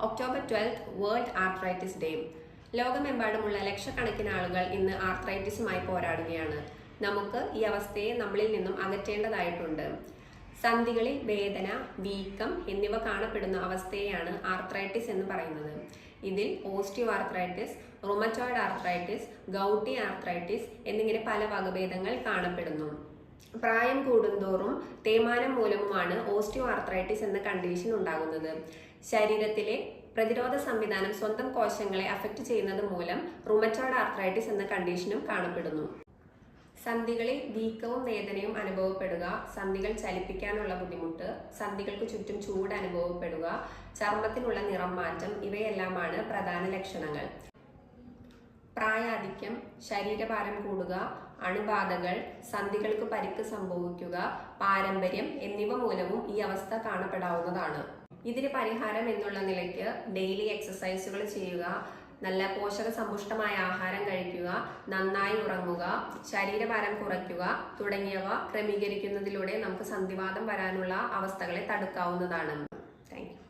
October 12 world arthritis day. ലോകമെമ്പാടുമുള്ള ലക്ഷക്കണക്കിന് ആളുകൾ ഇന്ന് ആർത്രൈറ്റിസുമായി പോരാടുകയാണ്. നമുക്ക് ഈ അവസ്ഥയെ നമ്മളിൽ നിന്നും അകറ്റേണ്ടതായിട്ടുണ്ട്. സന്ധികളിൽ വേദന, വീക്കം എന്നിവ കാണപ്പെടുന്ന അവസ്ഥയെയാണ് ആർത്രൈറ്റിസ് എന്ന് പറയുന്നത്. ഇതിൽ osteo arthritis, rheumatoid arthritis, gouty arthritis എന്നിങ്ങനെ പല വകഭേദങ്ങൾ കാണപ്പെടുന്നു. പ്രായം കൂടുന്തോറും തേയ്മാനം മൂലവുമാണ് ഓസ്റ്റിയോ ആർത്രൈറ്റിസ് എന്ന കണ്ടീഷൻ ഉണ്ടാകുന്നത്. ശരീരത്തിലെ പ്രതിരോധ സംവിധാനം സ്വന്തം കോശങ്ങളെ അഫക്റ്റ് ചെയ്യുന്നത് മൂലം റുമറ്റോയിഡ് ആർത്രൈറ്റിസ് എന്ന കണ്ടീഷനും കാണപ്പെടുന്നു. സന്ധികളിൽ വീക്കവും വേദനയും അനുഭവപ്പെടുക, സന്ധികൾ ചലിപ്പിക്കാനുള്ള ബുദ്ധിമുട്ട്, സന്ധികൾക്ക് ചുറ്റും ചൂട് അനുഭവപ്പെടുക, ചർമ്മത്തിനുള്ള നിറം മാറ്റം ഇവയെല്ലാമാണ് പ്രധാന ലക്ഷണങ്ങൾ. പ്രായാധിക്യം, ശരീരഭാരം കൂടുക, അണുബാധകൾ, സന്ധികൾക്ക് പരിക്ക് സംഭവിക്കുക, പാരമ്പര്യം എന്നിവ മൂലവും ഈ അവസ്ഥ കാണപ്പെടാവുന്നതാണ്. ഇതിന് പരിഹാരം എന്നുള്ള നിലയ്ക്ക് ഡെയിലി എക്സസൈസുകൾ ചെയ്യുക, നല്ല പോഷക സമ്പുഷ്ടമായ ആഹാരം കഴിക്കുക, നന്നായി ഉറങ്ങുക, ശരീരഭാരം കുറയ്ക്കുക തുടങ്ങിയവ ക്രമീകരിക്കുന്നതിലൂടെ നമുക്ക് സന്ധിവാതം വരാനുള്ള അവസ്ഥകളെ തടുക്കാവുന്നതാണ്. Thank you.